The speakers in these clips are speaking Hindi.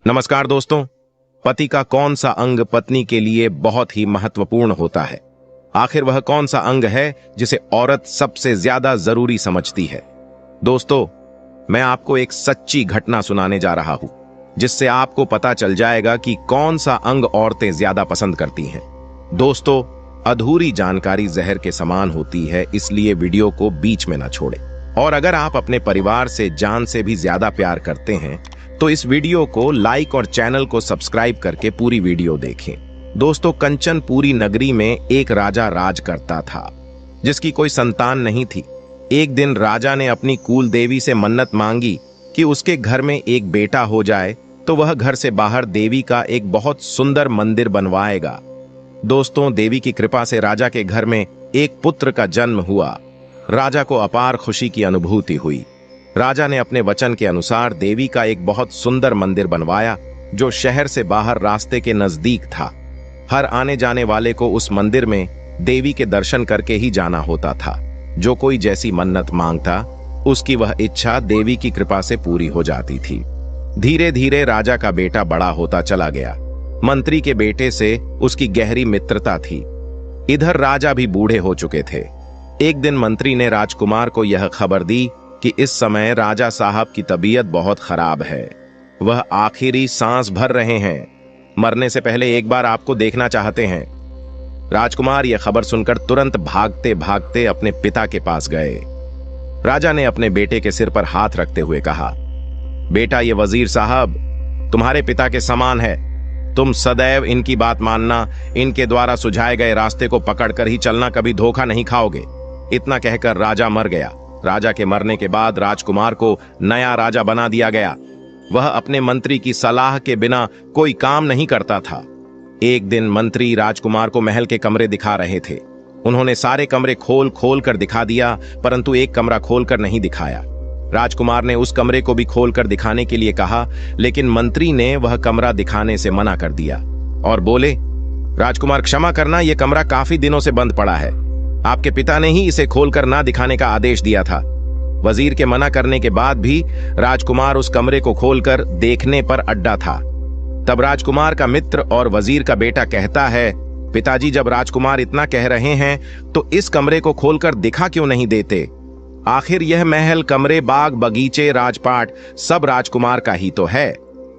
नमस्कार दोस्तों। पति का कौन सा अंग पत्नी के लिए बहुत ही महत्वपूर्ण होता है? आखिर वह कौन सा अंग है जिसे औरत सबसे ज्यादा जरूरी समझती है? दोस्तों, मैं आपको एक सच्ची घटना सुनाने जा रहा हूं, जिससे आपको पता चल जाएगा कि कौन सा अंग औरतें ज्यादा पसंद करती हैं। दोस्तों, अधूरी जानकारी जहर के समान होती है, इसलिए वीडियो को बीच में ना छोड़ें। और अगर आप अपने परिवार से जान से भी ज्यादा प्यार करते हैं तो इस वीडियो को लाइक और चैनल को सब्सक्राइब करके पूरी वीडियो देखें। दोस्तों, कंचनपुरी नगरी में एक राजा राज करता था, जिसकी कोई संतान नहीं थी। एक दिन राजा ने अपनी कुल देवी से मन्नत मांगी कि उसके घर में एक बेटा हो जाए तो वह घर से बाहर देवी का एक बहुत सुंदर मंदिर बनवाएगा। दोस्तों, देवी की कृपा से राजा के घर में एक पुत्र का जन्म हुआ। राजा को अपार खुशी की अनुभूति हुई। राजा ने अपने वचन के अनुसार देवी का एक बहुत सुंदर मंदिर बनवाया, जो शहर से बाहर रास्ते के नजदीक था। हर आने जाने वाले को उस मंदिर में देवी के दर्शन करके ही जाना होता था। जो कोई जैसी मन्नत मांगता, उसकी वह इच्छा देवी की कृपा से पूरी हो जाती थी। धीरे धीरे राजा का बेटा बड़ा होता चला गया। मंत्री के बेटे से उसकी गहरी मित्रता थी। इधर राजा भी बूढ़े हो चुके थे। एक दिन मंत्री ने राजकुमार को यह खबर दी कि इस समय राजा साहब की तबीयत बहुत खराब है। वह आखिरी सांस भर रहे हैं, मरने से पहले एक बार आपको देखना चाहते हैं। राजकुमार यह खबर सुनकर तुरंत भागते भागते अपने पिता के पास गए। राजा ने अपने बेटे के सिर पर हाथ रखते हुए कहा, बेटा, ये वजीर साहब तुम्हारे पिता के समान है। तुम सदैव इनकी बात मानना, इनके द्वारा सुझाए गए रास्ते को पकड़कर ही चलना, कभी धोखा नहीं खाओगे। इतना कहकर राजा मर गया। राजा के मरने के बाद राजकुमार को नया राजा बना दिया गया। वह अपने मंत्री की सलाह के बिना कोई काम नहीं करता था। एक दिन मंत्री राजकुमार को महल के कमरे दिखा रहे थे। उन्होंने सारे कमरे खोल खोल कर दिखा दिया, परंतु एक कमरा खोलकर नहीं दिखाया। राजकुमार ने उस कमरे को भी खोलकर दिखाने के लिए कहा, लेकिन मंत्री ने वह कमरा दिखाने से मना कर दिया और बोले, राजकुमार, क्षमा करना, यह कमरा काफी दिनों से बंद पड़ा है। आपके पिता ने ही इसे खोलकर ना दिखाने का आदेश दिया था। वजीर के मना करने के बाद भी राजकुमार उस कमरे को खोलकर देखने पर अड्डा था। तब राजकुमार का मित्र और वजीर का बेटा कहता है, पिताजी, जब राजकुमार इतना कह रहे हैं तो इस कमरे को खोलकर दिखा क्यों नहीं देते? आखिर यह महल, कमरे, बाग, बगीचे, राजपाट सब राजकुमार का ही तो है।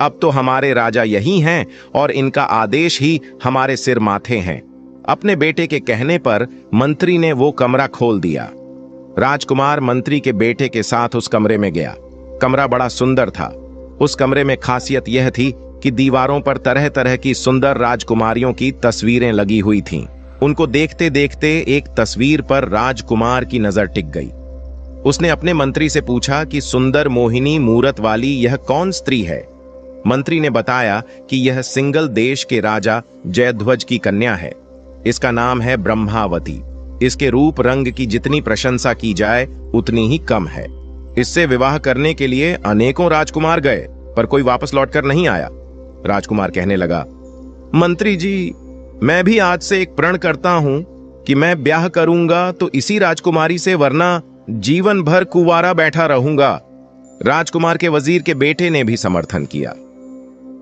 अब तो हमारे राजा यही हैं और इनका आदेश ही हमारे सिर माथे हैं। अपने बेटे के कहने पर मंत्री ने वो कमरा खोल दिया। राजकुमार मंत्री के बेटे के साथ उस कमरे में गया। कमरा बड़ा सुंदर था। उस कमरे में खासियत यह थी कि दीवारों पर तरह तरह की सुंदर राजकुमारियों की तस्वीरें लगी हुई थीं। उनको देखते देखते एक तस्वीर पर राजकुमार की नजर टिक गई। उसने अपने मंत्री से पूछा कि सुंदर मोहिनी मूरत वाली यह कौन स्त्री है? मंत्री ने बताया कि यह सिंगल देश के राजा जयध्वज की कन्या है। इसका नाम है ब्रह्मावती। इसके रूप रंग की जितनी प्रशंसा की जाए उतनी ही कम है। इससे विवाह करने के लिए अनेकों राजकुमार गए, पर कोई वापस लौटकर नहीं आया। राजकुमार कहने लगा, मंत्री जी, मैं भी आज से एक प्रण करता हूं कि मैं ब्याह करूंगा तो इसी राजकुमारी से, वरना जीवन भर कुंवारा बैठा रहूंगा। राजकुमार के वजीर के बेटे ने भी समर्थन किया।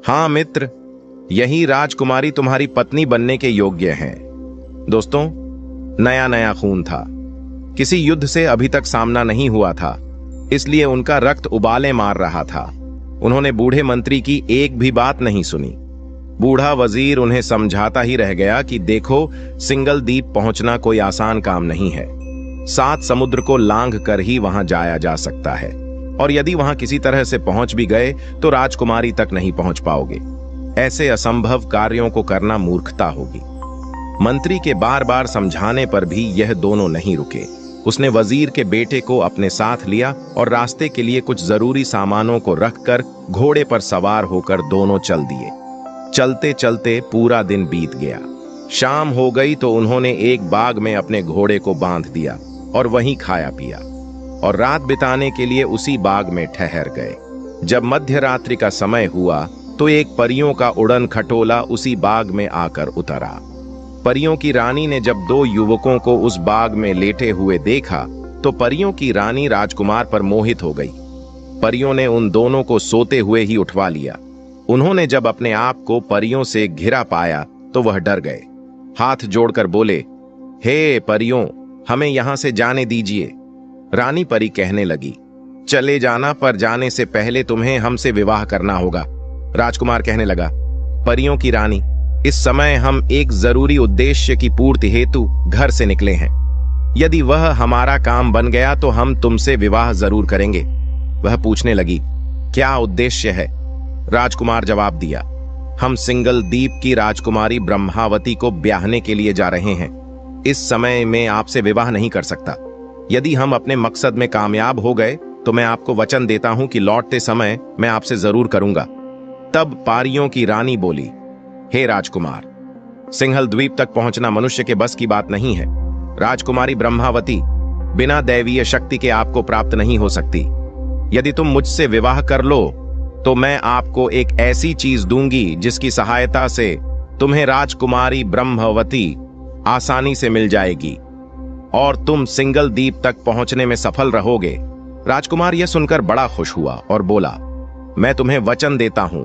हाँ मित्र, यही राजकुमारी तुम्हारी पत्नी बनने के योग्य हैं। दोस्तों, नया नया खून था। किसी युद्ध से अभी तक सामना नहीं हुआ था, इसलिए उनका रक्त उबाले मार रहा था। उन्होंने बूढ़े मंत्री की एक भी बात नहीं सुनी। बूढ़ा वजीर उन्हें समझाता ही रह गया कि देखो, सिंगल द्वीप पहुंचना कोई आसान काम नहीं है। 7 समुद्र को लांघ कर ही वहां जाया जा सकता है, और यदि वहां किसी तरह से पहुंच भी गए तो राजकुमारी तक नहीं पहुंच पाओगे। ऐसे असंभव कार्यों को करना मूर्खता होगी। मंत्री के बार बार समझाने पर भी यह दोनों नहीं रुके। उसने वजीर के बेटे को अपने साथ लिया और रास्ते के लिए कुछ जरूरी सामानों को रखकर घोड़े पर सवार होकर दोनों चल दिए। चलते चलते पूरा दिन बीत गया। शाम हो गई तो उन्होंने एक बाग में अपने घोड़े को बांध दिया और वहीं खाया पिया और रात बिताने के लिए उसी बाग में ठहर गए। जब मध्य रात्रि का समय हुआ तो एक परियों का उड़न खटोला उसी बाग में आकर उतरा। परियों की रानी ने जब 2 युवकों को उस बाग में लेटे हुए देखा तो परियों की रानी राजकुमार पर मोहित हो गई। परियों ने उन दोनों को सोते हुए ही उठवा लिया। उन्होंने जब अपने आप को परियों से घिरा पाया तो वह डर गए। हाथ जोड़कर बोले, हे परियों, हमें यहां से जाने दीजिए। रानी परी कहने लगी, चले जाना, पर जाने से पहले तुम्हें हमसे विवाह करना होगा। राजकुमार कहने लगा, परियों की रानी, इस समय हम एक जरूरी उद्देश्य की पूर्ति हेतु घर से निकले हैं। यदि वह हमारा काम बन गया तो हम तुमसे विवाह जरूर करेंगे। वह पूछने लगी, क्या उद्देश्य है? राजकुमार जवाब दिया, हम सिंगल द्वीप की राजकुमारी ब्रह्मावती को ब्याहने के लिए जा रहे हैं। इस समय मैं आपसे विवाह नहीं कर सकता। यदि हम अपने मकसद में कामयाब हो गए तो मैं आपको वचन देता हूं कि लौटते समय मैं आपसे जरूर करूंगा। तब पारियों की रानी बोली, हे राजकुमार, सिंहल द्वीप तक पहुंचना मनुष्य के बस की बात नहीं है। राजकुमारी ब्रह्मावती बिना दैवीय शक्ति के आपको प्राप्त नहीं हो सकती। यदि तुम मुझसे विवाह कर लो तो मैं आपको एक ऐसी चीज दूंगी जिसकी सहायता से तुम्हें राजकुमारी ब्रह्मावती आसानी से मिल जाएगी और तुम सिंगल द्वीप तक पहुंचने में सफल रहोगे। राजकुमार यह सुनकर बड़ा खुश हुआ और बोला, मैं तुम्हें वचन देता हूं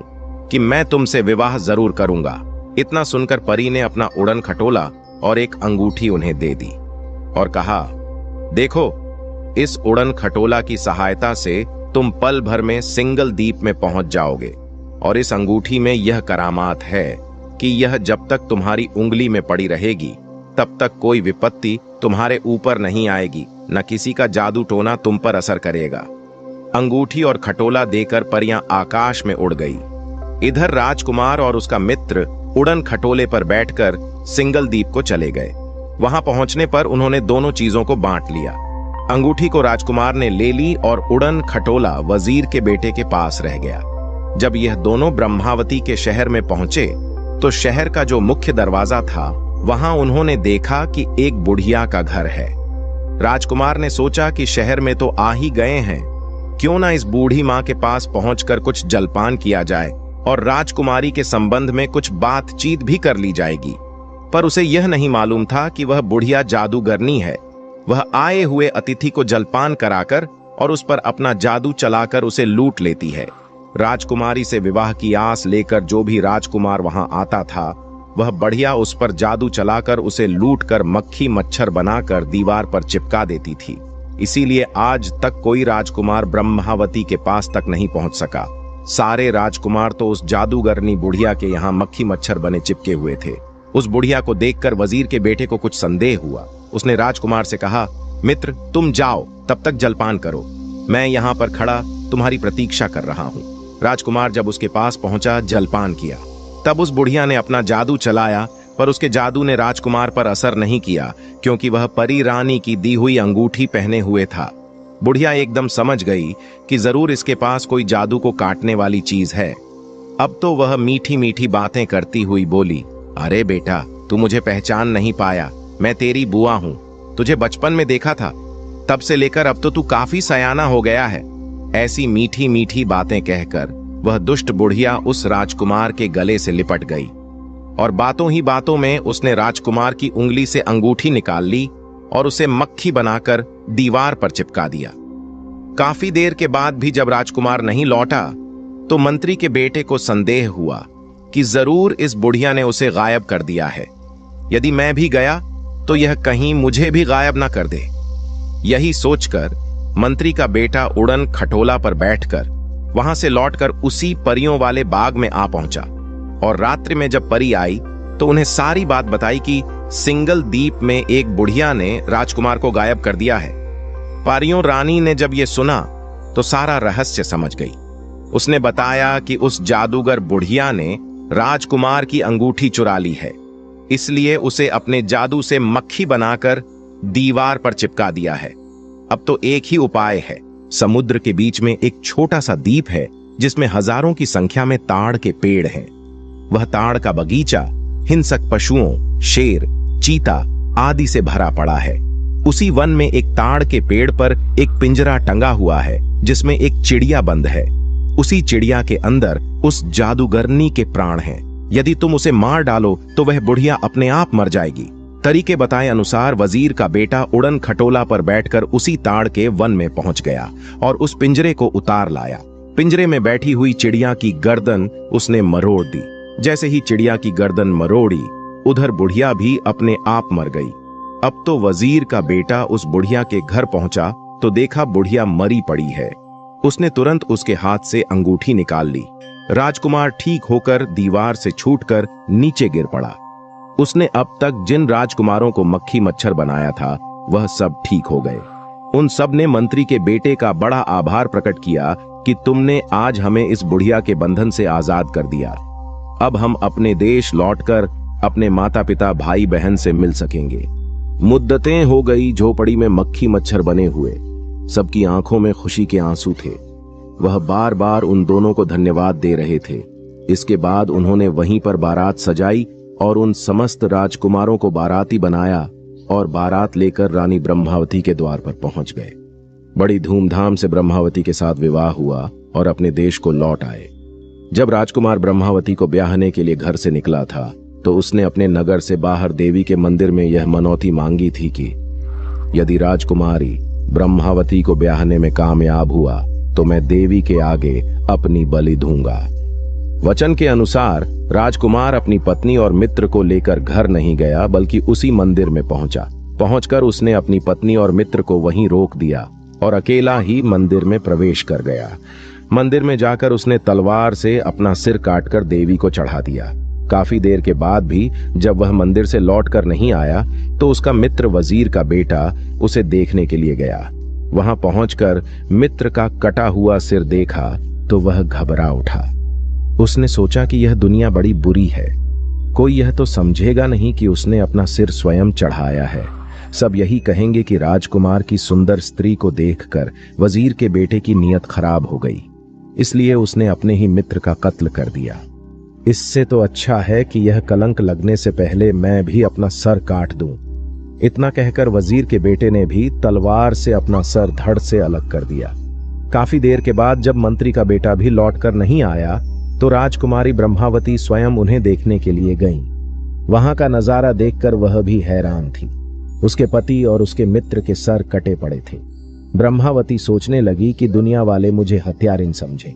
कि मैं तुमसे विवाह जरूर करूंगा। इतना सुनकर परी ने अपना उड़न खटोला और एक अंगूठी उन्हें दे दी और कहा, देखो, इस उड़न खटोला की सहायता से तुम पल भर में सिंगल द्वीप में पहुंच जाओगे और इस अंगूठी में यह करामात है कि यह जब तक तुम्हारी उंगली में पड़ी रहेगी तब तक कोई विपत्ति तुम्हारे ऊपर नहीं आएगी, न किसी का जादू टोना तुम पर असर करेगा। अंगूठी और खटोला देकर परियां आकाश में उड़ गई। इधर राजकुमार और उसका मित्र उड़न खटोले पर बैठकर सिंगल द्वीप को चले गए। वहां पहुंचने पर उन्होंने दोनों चीजों को बांट लिया। अंगूठी को राजकुमार ने ले ली और उड़न खटोला वजीर के बेटे के पास रह गया। जब यह दोनों ब्रह्मावती के शहर में पहुंचे तो शहर का जो मुख्य दरवाजा था वहां उन्होंने देखा कि एक बुढ़िया का घर है। राजकुमार ने सोचा कि शहर में तो आ ही गए हैं, क्यों ना इस बूढ़ी मां के पास पहुंचकर कुछ जलपान किया जाए और राजकुमारी के संबंध में कुछ बातचीत भी कर ली जाएगी। पर उसे यह नहीं मालूम था कि वह बुढ़िया जादूगरनी है। वह आए हुए अतिथि को जलपान कराकर और उस पर अपना जादू चलाकर उसे लूट लेती है। राजकुमारी से विवाह की आस लेकर जो भी राजकुमार वहां आता था वह बढ़िया उस पर जादू चलाकर उसे लूटकर मक्खी मच्छर बनाकर दीवार पर चिपका देती थी। इसीलिए आज तक कोई राजकुमार ब्रह्मावती के पास तक नहीं पहुंच सका। सारे राजकुमार तो उस जादूगरनी बुढ़िया के यहाँ मक्खी मच्छर बने चिपके हुए थे। उस बुढ़िया को देखकर वजीर के बेटे को कुछ संदेह हुआ। उसने राजकुमार से कहा, मित्र, तुम जाओ, तब तक जलपान करो, मैं यहाँ पर खड़ा तुम्हारी प्रतीक्षा कर रहा हूँ। राजकुमार जब उसके पास पहुंचा, जलपान किया। तब उस बुढ़िया ने अपना जादू चलाया, पर उसके जादू ने राजकुमार पर असर नहीं किया, क्योंकि वह परी रानी की दी हुई अंगूठी पहने हुए था। बुढ़िया एकदम समझ गई कि जरूर इसके पास कोई जादू को काटने वाली चीज है। अब तो वह मीठी मीठी बातें करती हुई बोली, अरे बेटा, तू मुझे पहचान नहीं पाया, मैं तेरी बुआ हूं। तुझे बचपन में देखा था, तब से लेकर अब तो तू काफी सयाना हो गया है। ऐसी मीठी मीठी बातें कहकर वह दुष्ट बुढ़िया उस राजकुमार के गले से लिपट गई और बातों ही बातों में उसने राजकुमार की उंगली से अंगूठी निकाल ली और उसे मक्खी बनाकर दीवार पर चिपका दिया। काफी देर के बाद भी जब राजकुमार नहीं लौटा तो मंत्री के बेटे को संदेह हुआ कि जरूर इस बुढ़िया ने उसे गायब कर दिया है। यदि मैं भी गया तो यह कहीं मुझे भी गायब ना कर दे। यही सोचकर मंत्री का बेटा उड़न खटोला पर बैठकर वहां से लौटकर उसी परियों वाले बाग में आ पहुंचा और रात्रि में जब परी आई तो उन्हें सारी बात बताई कि सिंगल द्वीप में एक बुढ़िया ने राजकुमार को गायब कर दिया है। परियों रानी ने जब यह सुना तो सारा रहस्य समझ गई। उसने बताया कि उस जादूगर बुढ़िया ने राजकुमार की अंगूठी चुरा ली है, इसलिए उसे अपने जादू से मक्खी बनाकर दीवार पर चिपका दिया है। अब तो एक ही उपाय है। समुद्र के बीच में एक छोटा सा द्वीप है जिसमें हजारों की संख्या में ताड़ के पेड़ हैं। वह ताड़ का बगीचा हिंसक पशुओं, शेर, चीता आदि से भरा पड़ा है। उसी वन में एक ताड़ के पेड़ पर एक पिंजरा टंगा हुआ है जिसमें एक चिड़िया बंद है। उसी चिड़िया के अंदर उस जादूगरनी के प्राण हैं। यदि तुम उसे मार डालो तो वह बुढ़िया अपने आप मर जाएगी। तरीके बताए अनुसार वजीर का बेटा उड़न खटोला पर बैठकर उसी ताड़ के वन में पहुंच गया और उस पिंजरे को उतार लाया। पिंजरे में बैठी हुई चिड़िया की गर्दन उसने मरोड़ दी। जैसे ही चिड़िया की गर्दन मरोड़ी, उधर बुढ़िया भी अपने आप मर गई। अब तो वजीर का बेटा उस बुढ़िया के घर पहुंचा तो देखा बुढ़िया मरी पड़ी है। उसने तुरंत उसके हाथ से अंगूठी निकाल ली। राजकुमार ठीक होकर दीवार से छूटकर नीचे गिर पड़ा। उसने अब तक जिन राजकुमारों को मक्खी मच्छर बनाया था वह सब ठीक हो गए। उन सब ने मंत्री के बेटे का बड़ा आभार प्रकट किया कि तुमने आज हमें इस बुढ़िया के बंधन से आजाद कर दिया। अब हम अपने देश लौटकर अपने माता पिता भाई बहन से मिल सकेंगे। मुद्दतें हो गई झोपड़ी में मक्खी मच्छर बने हुए। सबकी आंखों में खुशी के आंसू थे। वह बार बार उन दोनों को धन्यवाद दे रहे थे। इसके बाद उन्होंने वहीं पर बारात सजाई और उन समस्त राजकुमारों को बाराती बनाया और बारात लेकर रानी ब्रह्मावती के द्वार पर पहुंच गए। बड़ी धूमधाम से ब्रह्मावती के साथ विवाह हुआ और अपने देश को लौट आए। जब राजकुमार ब्रह्मावती को ब्याहने के लिए घर से निकला था तो उसने अपने नगर से बाहर देवी के मंदिर में यह मनौती मांगी थी कि यदि राजकुमारी ब्रह्मावती को ब्याहने में कामयाब हुआ तो मैं देवी के आगे अपनी बलि दूंगा। वचन के अनुसार राजकुमार अपनी पत्नी और मित्र को लेकर घर नहीं गया बल्कि उसी मंदिर में पहुंचा। पहुंचकर उसने अपनी पत्नी और मित्र को वहीं रोक दिया और अकेला ही मंदिर में प्रवेश कर गया। मंदिर में जाकर उसने तलवार से अपना सिर काटकर देवी को चढ़ा दिया। काफी देर के बाद भी जब वह मंदिर से लौटकर नहीं आया तो उसका मित्र वजीर का बेटा उसे देखने के लिए गया। वहां पहुंचकर मित्र का कटा हुआ सिर देखा तो वह घबरा उठा। उसने सोचा कि यह दुनिया बड़ी बुरी है। कोई यह तो समझेगा नहीं कि उसने अपना सिर स्वयं चढ़ाया है। सब यही कहेंगे कि राजकुमार की सुंदर स्त्री को देखकर वजीर के बेटे की नीयत खराब हो गई, इसलिए उसने अपने ही मित्र का कत्ल कर दिया। इससे तो अच्छा है कि यह कलंक लगने से पहले मैं भी अपना सर काट दूं। इतना कहकर वजीर के बेटे ने भी तलवार से अपना सर धड़ से अलग कर दिया। काफी देर के बाद जब मंत्री का बेटा भी लौटकर नहीं आया तो राजकुमारी ब्रह्मावती स्वयं उन्हें देखने के लिए गईं। वहां का नजारा देखकर वह भी हैरान थी। उसके पति और उसके मित्र के सर कटे पड़े थे। ब्रह्मावती सोचने लगी कि दुनिया वाले मुझे हत्यारिन समझे,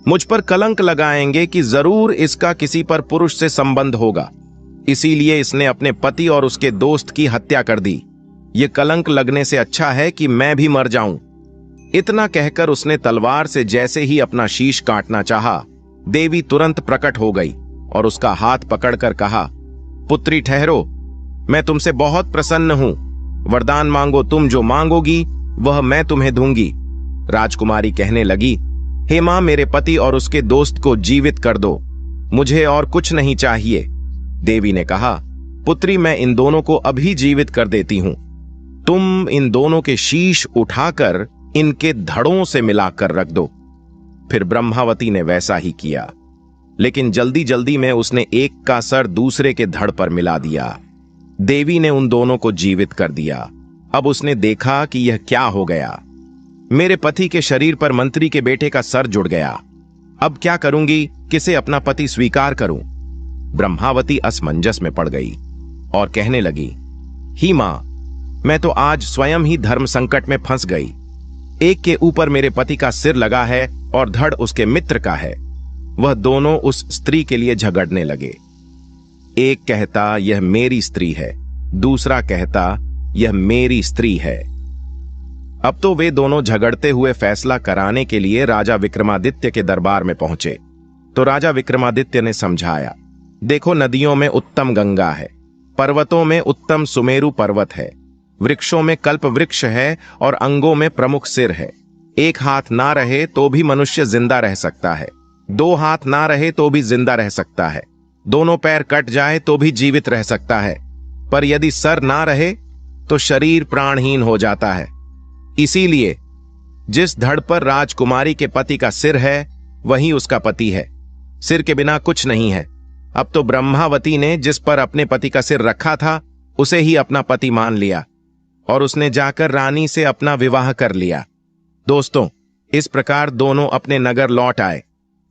मुझ पर कलंक लगाएंगे कि जरूर इसका किसी पर पुरुष से संबंध होगा, इसीलिए इसने अपने पति और उसके दोस्त की हत्या कर दी। ये कलंक लगने से अच्छा है कि मैं भी मर जाऊं। इतना कहकर उसने तलवार से जैसे ही अपना शीश काटना चाहा, देवी तुरंत प्रकट हो गई और उसका हाथ पकड़कर कहा, पुत्री ठहरो, मैं तुमसे बहुत प्रसन्न हूं। वरदान मांगो, तुम जो मांगोगी वह मैं तुम्हें दूंगी। राजकुमारी कहने लगी, हे मां, मेरे पति और उसके दोस्त को जीवित कर दो, मुझे और कुछ नहीं चाहिए। देवी ने कहा, पुत्री, मैं इन दोनों को अभी जीवित कर देती हूं। तुम इन दोनों के शीश उठाकर इनके धड़ों से मिलाकर रख दो। फिर ब्रह्मावती ने वैसा ही किया, लेकिन जल्दी जल्दी में उसने एक का सर दूसरे के धड़ पर मिला दिया। देवी ने उन दोनों को जीवित कर दिया। अब उसने देखा कि यह क्या हो गया। मेरे पति के शरीर पर मंत्री के बेटे का सर जुड़ गया। अब क्या करूंगी, किसे अपना पति स्वीकार करूं? ब्रह्मावती असमंजस में पड़ गई और कहने लगी, ही मां, मैं तो आज स्वयं ही धर्म संकट में फंस गई। एक के ऊपर मेरे पति का सिर लगा है और धड़ उसके मित्र का है। वह दोनों उस स्त्री के लिए झगड़ने लगे। एक कहता यह मेरी स्त्री है, दूसरा कहता यह मेरी स्त्री है। अब तो वे दोनों झगड़ते हुए फैसला कराने के लिए राजा विक्रमादित्य के दरबार में पहुंचे। तो राजा विक्रमादित्य ने समझाया, देखो, नदियों में उत्तम गंगा है, पर्वतों में उत्तम सुमेरु पर्वत है, वृक्षों में कल्प वृक्ष है और अंगों में प्रमुख सिर है। एक हाथ ना रहे तो भी मनुष्य जिंदा रह सकता है, दो हाथ ना रहे तो भी जिंदा रह सकता है, दोनों पैर कट जाए तो भी जीवित रह सकता है, पर यदि सर ना रहे तो शरीर प्राणहीन हो जाता है। इसीलिए जिस धड़ पर राजकुमारी के पति का सिर है वही उसका पति है, सिर के बिना कुछ नहीं है। अब तो ब्रह्मावती ने जिस पर अपने पति का सिर रखा था उसे ही अपना पति मान लिया और उसने जाकर रानी से अपना विवाह कर लिया। दोस्तों, इस प्रकार दोनों अपने नगर लौट आए।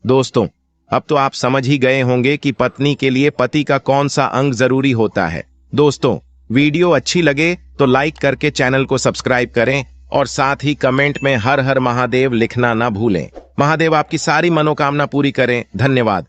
दोस्तों, अब तो आप समझ ही गए होंगे कि पत्नी के लिए पति का कौन सा अंग जरूरी होता है। दोस्तों, वीडियो अच्छी लगे तो लाइक करके चैनल को सब्सक्राइब करें और साथ ही कमेंट में हर हर महादेव लिखना ना भूलें। महादेव आपकी सारी मनोकामना पूरी करें। धन्यवाद।